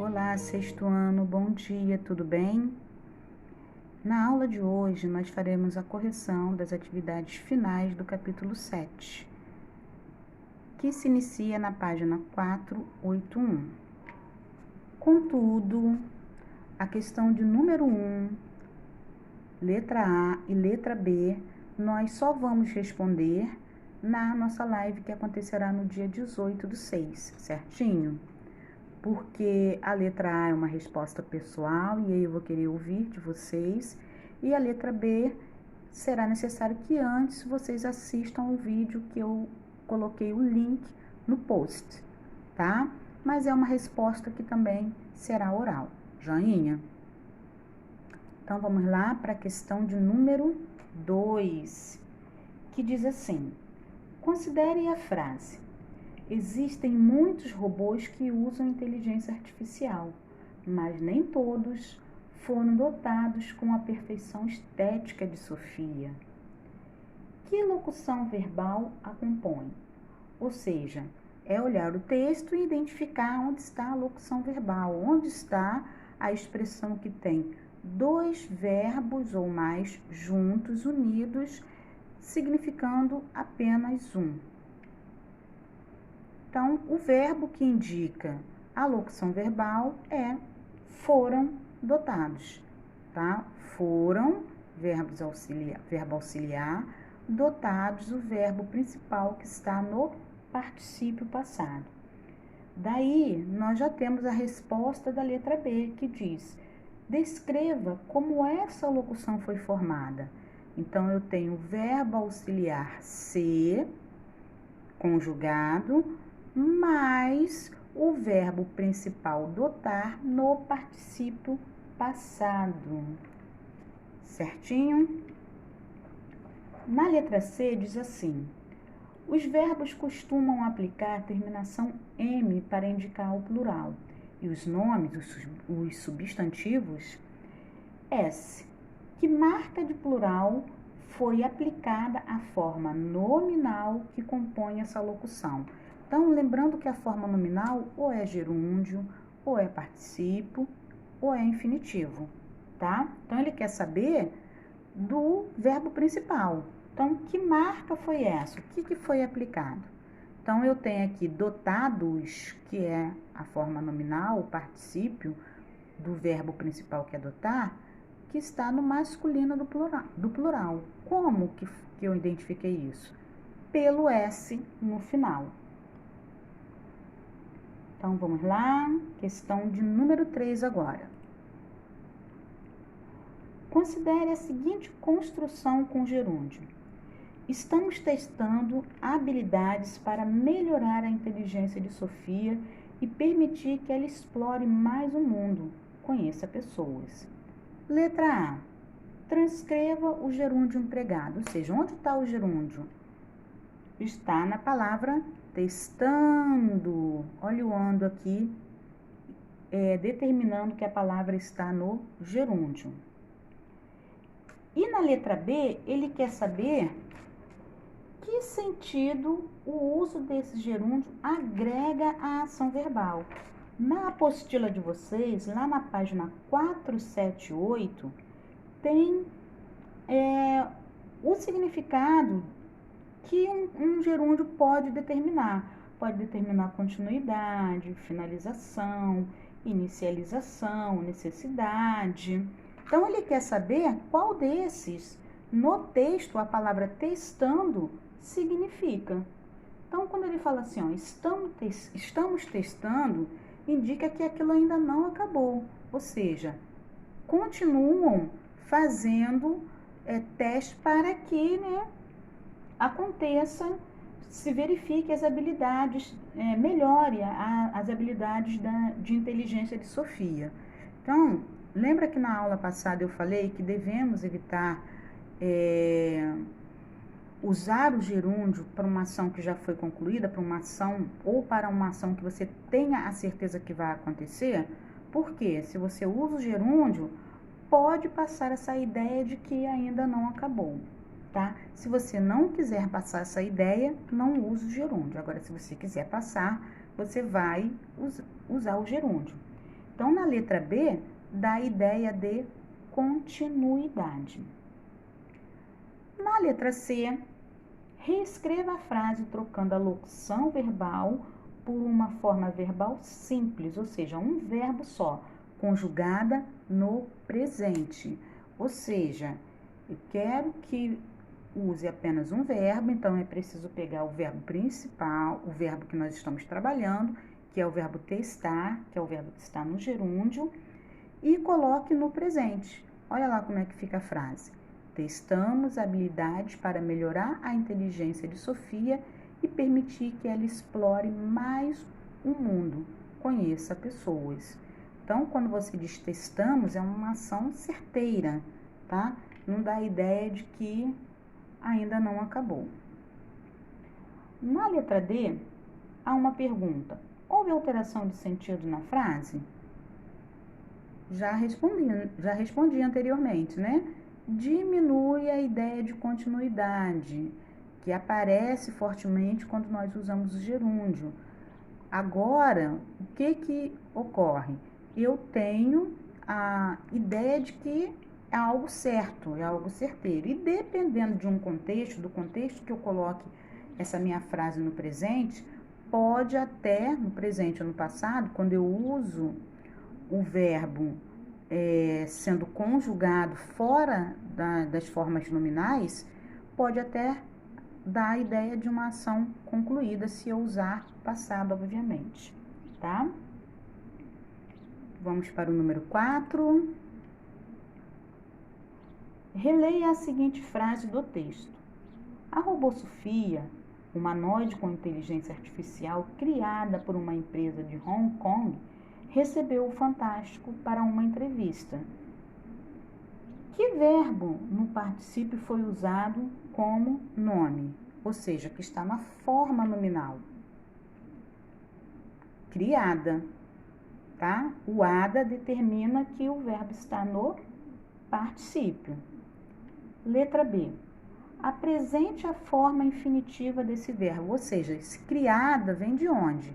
Olá, sexto ano, bom dia, tudo bem? Na aula de hoje, nós faremos a correção das atividades finais do capítulo 7, que se inicia na página 481. Contudo, a questão de número 1, letra A e letra B, nós só vamos responder na nossa live que acontecerá no dia 18/6, certinho? Porque a letra A é uma resposta pessoal e aí eu vou querer ouvir de vocês, e a letra B será necessário que antes vocês assistam o vídeo que eu coloquei o link no post, tá? Mas é uma resposta que também será oral. Joinha? Então vamos lá para a questão de número 2, que diz assim: considere a frase: existem muitos robôs que usam inteligência artificial, mas nem todos foram dotados com a perfeição estética de Sofia. Que locução verbal a compõe? Ou seja, é olhar o texto e identificar onde está a locução verbal, onde está a expressão que tem dois verbos ou mais juntos, unidos, significando apenas um. Então, o verbo que indica a locução verbal é foram dotados, tá? Foram, verbo auxiliar, dotados, o verbo principal que está no particípio passado. Daí, nós já temos a resposta da letra B, que diz: descreva como essa locução foi formada. Então, eu tenho o verbo auxiliar ser, conjugado, mais o verbo principal dotar no particípio passado. Certinho? Na letra C diz assim: os verbos costumam aplicar a terminação M para indicar o plural, e os nomes, os substantivos, S. Que marca de plural foi aplicada à forma nominal que compõe essa locução? Então, lembrando que a forma nominal ou é gerúndio, ou é particípio, ou é infinitivo, tá? Então, ele quer saber do verbo principal. Então, que marca foi essa? O que foi aplicado? Então, eu tenho aqui dotados, que é a forma nominal, o particípio do verbo principal que é dotar, que está no masculino do plural. Como que eu identifiquei isso? Pelo S no final. Então, vamos lá, questão de número 3 agora. Considere a seguinte construção com gerúndio: estamos testando habilidades para melhorar a inteligência de Sofia e permitir que ela explore mais o mundo, conheça pessoas. Letra A. Transcreva o gerúndio empregado, ou seja, onde está o gerúndio? Está na palavra testando. Olha o ando aqui, determinando que a palavra está no gerúndio. E na letra B, ele quer saber que sentido o uso desse gerúndio agrega à ação verbal. Na apostila de vocês, lá na página 478, tem o significado que um gerúndio pode determinar. Pode determinar continuidade, finalização, inicialização, necessidade. Então, ele quer saber qual desses, no texto, a palavra testando significa. Então, quando ele fala assim, ó, estamos testando, indica que aquilo ainda não acabou. Ou seja, continuam fazendo teste para que, aconteça, se verifique as habilidades, melhore as habilidades de inteligência de Sofia. Então, lembra que na aula passada eu falei que devemos evitar usar o gerúndio para uma ação que já foi concluída, para uma ação ou para uma ação que você tenha a certeza que vai acontecer? Porque se você usa o gerúndio, pode passar essa ideia de que ainda não acabou, tá? Se você não quiser passar essa ideia, não use o gerúndio. Agora, se você quiser passar, você vai usar o gerúndio. Então, na letra B, dá a ideia de continuidade. Na letra C, reescreva a frase trocando a locução verbal por uma forma verbal simples, ou seja, um verbo só, conjugada no presente. Ou seja, eu quero que use apenas um verbo, então é preciso pegar o verbo principal, o verbo que nós estamos trabalhando, que é o verbo testar, que é o verbo que está no gerúndio, e coloque no presente. Olha lá como é que fica a frase. Testamos habilidades para melhorar a inteligência de Sofia e permitir que ela explore mais o mundo, conheça pessoas. Então, quando você diz testamos, é uma ação certeira, tá? Não dá a ideia de que ainda não acabou. Na letra D, há uma pergunta. Houve alteração de sentido na frase? Já respondi anteriormente, né? Diminui a ideia de continuidade, que aparece fortemente quando nós usamos o gerúndio. Agora, o que ocorre? Eu tenho a ideia de que é algo certo, é algo certeiro. E dependendo de um contexto, do contexto que eu coloque essa minha frase no presente, pode até, no presente ou no passado, quando eu uso o verbo sendo conjugado fora das formas nominais, pode até dar a ideia de uma ação concluída, se eu usar passado, obviamente, tá? Vamos para o número 4. Releia a seguinte frase do texto. A robô Sofia, humanoide com inteligência artificial criada por uma empresa de Hong Kong, recebeu o Fantástico para uma entrevista. Que verbo no particípio foi usado como nome? Ou seja, que está na forma nominal. Criada, tá? O ada determina que o verbo está no particípio. Letra B. Apresente a forma infinitiva desse verbo, ou seja, esse criada vem de onde?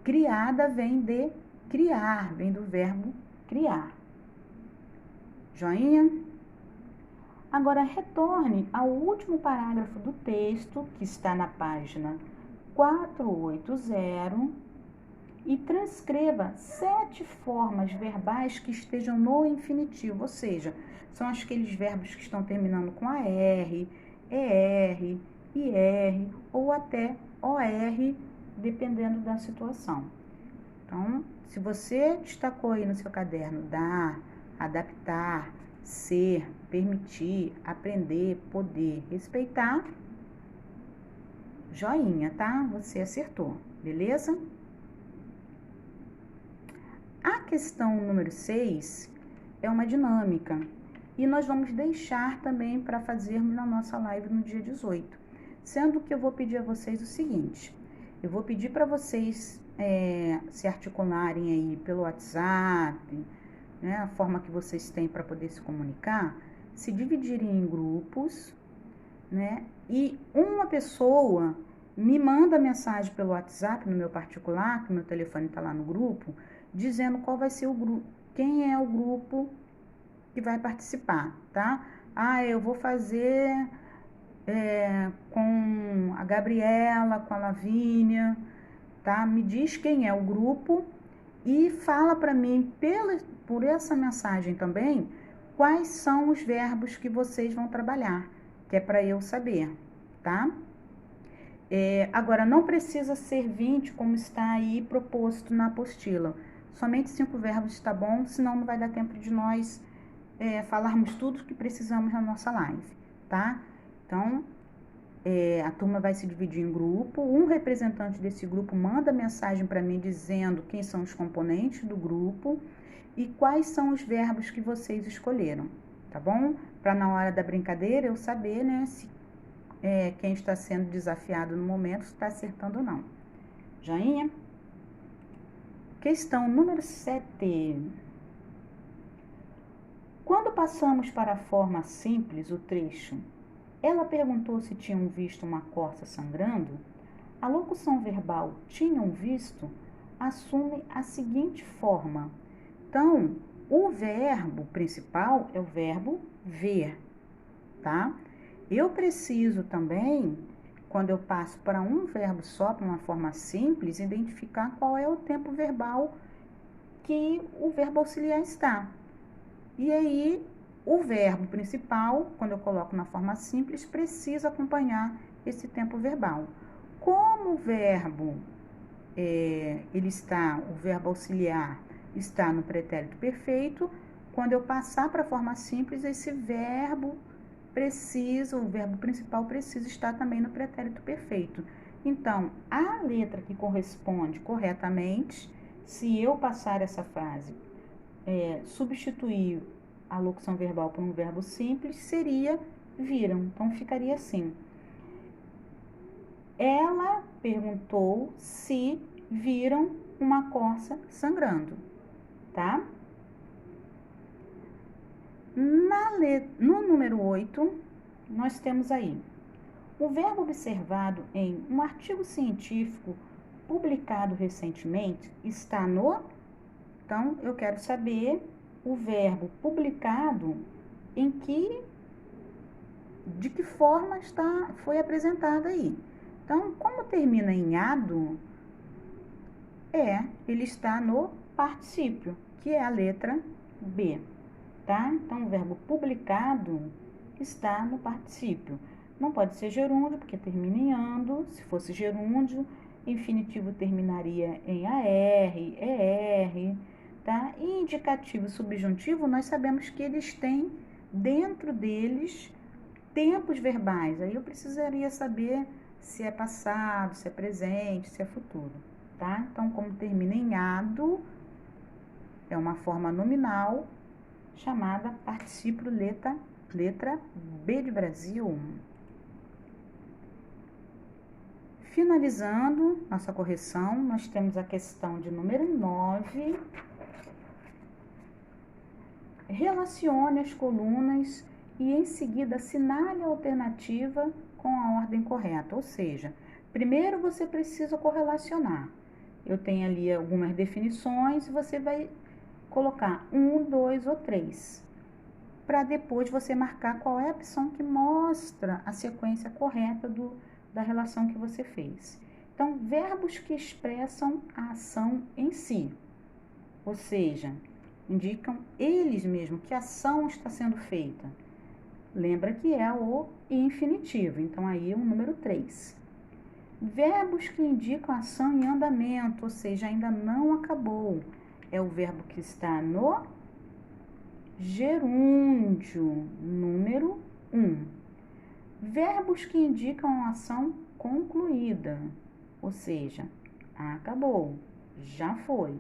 Criada vem de criar, vem do verbo criar. Joinha? Agora, retorne ao último parágrafo do texto, que está na página 480, e transcreva 7 formas verbais que estejam no infinitivo, ou seja, são aqueles verbos que estão terminando com AR, ER, IR ou até OR, dependendo da situação. Então, se você destacou aí no seu caderno dar, adaptar, ser, permitir, aprender, poder, respeitar, joinha, tá? Você acertou, beleza? A questão número 6 é uma dinâmica e nós vamos deixar também para fazermos na nossa live no dia 18. Sendo que eu vou pedir a vocês o seguinte, eu vou pedir para vocês se articularem aí pelo WhatsApp, né, a forma que vocês têm para poder se comunicar, se dividirem em grupos, né, e uma pessoa me manda mensagem pelo WhatsApp no meu particular, que o meu telefone está lá no grupo, dizendo qual vai ser o grupo, quem é o grupo que vai participar, tá? Ah, eu vou fazer com a Gabriela, com a Lavínia, tá? Me diz quem é o grupo e fala para mim, por essa mensagem também, quais são os verbos que vocês vão trabalhar, que é para eu saber, tá? Agora, não precisa ser 20, como está aí proposto na apostila. Somente 5 verbos está bom, senão não vai dar tempo de nós falarmos tudo que precisamos na nossa live, tá? Então, a turma vai se dividir em grupo, um representante desse grupo manda mensagem para mim dizendo quem são os componentes do grupo e quais são os verbos que vocês escolheram, tá bom? Para na hora da brincadeira eu saber, né, se quem está sendo desafiado no momento está acertando ou não. Joinha? Questão número 7. Quando passamos para a forma simples, o trecho ela perguntou se tinham visto uma corça sangrando, a locução verbal tinham visto assume a seguinte forma: Então, o verbo principal é o verbo ver, tá? Eu preciso também, quando eu passo para um verbo só, para uma forma simples, identificar qual é o tempo verbal que o verbo auxiliar está. E aí, o verbo principal, quando eu coloco na forma simples, precisa acompanhar esse tempo verbal. Como o verbo, o verbo auxiliar está no pretérito perfeito, quando eu passar para a forma simples, esse verbo o verbo principal precisa estar também no pretérito perfeito. Então, a letra que corresponde corretamente, se eu passar essa frase, substituir a locução verbal por um verbo simples, seria viram. Então, ficaria assim. Ela perguntou se viram uma corça sangrando, tá? No número 8, nós temos aí o verbo observado em um artigo científico publicado recentemente está no... Então, eu quero saber o verbo publicado de que forma foi apresentado aí. Então, como termina em ado, ele está no particípio, que é a letra B, tá? Então, o verbo publicado está no particípio. Não pode ser gerúndio, porque termina em ando. Se fosse gerúndio, infinitivo terminaria em AR, ER, tá? E indicativo e subjuntivo, nós sabemos que eles têm dentro deles tempos verbais. Aí eu precisaria saber se é passado, se é presente, se é futuro, tá? Então, como termina em ado, é uma forma nominal chamada particípio letra B de Brasil. Finalizando nossa correção, nós temos a questão de número 9. Relacione as colunas e em seguida assinale a alternativa com a ordem correta. Ou seja, primeiro você precisa correlacionar. Eu tenho ali algumas definições e você vai colocar 1, 2 ou 3. Para depois você marcar qual é a opção que mostra a sequência correta da relação que você fez. Então, verbos que expressam a ação em si, ou seja, indicam eles mesmos que a ação está sendo feita. Lembra que é o infinitivo, então aí é o número 3. Verbos que indicam a ação em andamento, ou seja, ainda não acabou. É o verbo que está no gerúndio, número 1. Verbos que indicam a ação concluída, ou seja, acabou, já foi.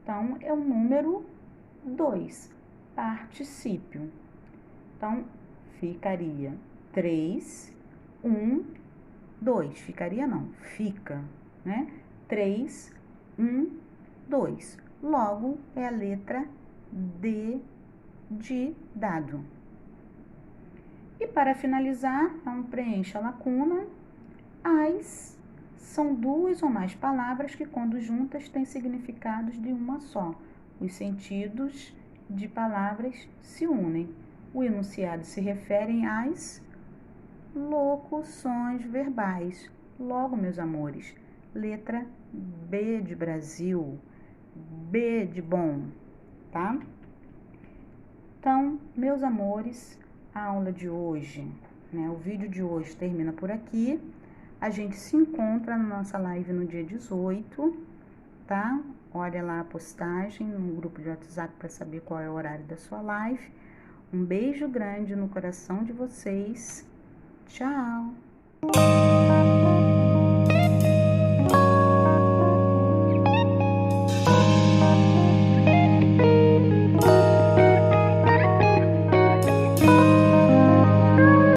Então, é o número 2, particípio. Então, ficaria 3, 1, 2. Ficaria não, fica, né? 3, 1, 2. Logo, é a letra D de dado. E para finalizar, preencha a lacuna. As são duas ou mais palavras que, quando juntas, têm significados de uma só. Os sentidos de palavras se unem. O enunciado se refere às locuções verbais. Logo, meus amores, letra B de Brasil, B de bom, tá? Então, meus amores, a aula de hoje, o vídeo de hoje termina por aqui. A gente se encontra na nossa live no dia 18, tá? Olha lá a postagem no grupo de WhatsApp para saber qual é o horário da sua live. Um beijo grande no coração de vocês. Tchau!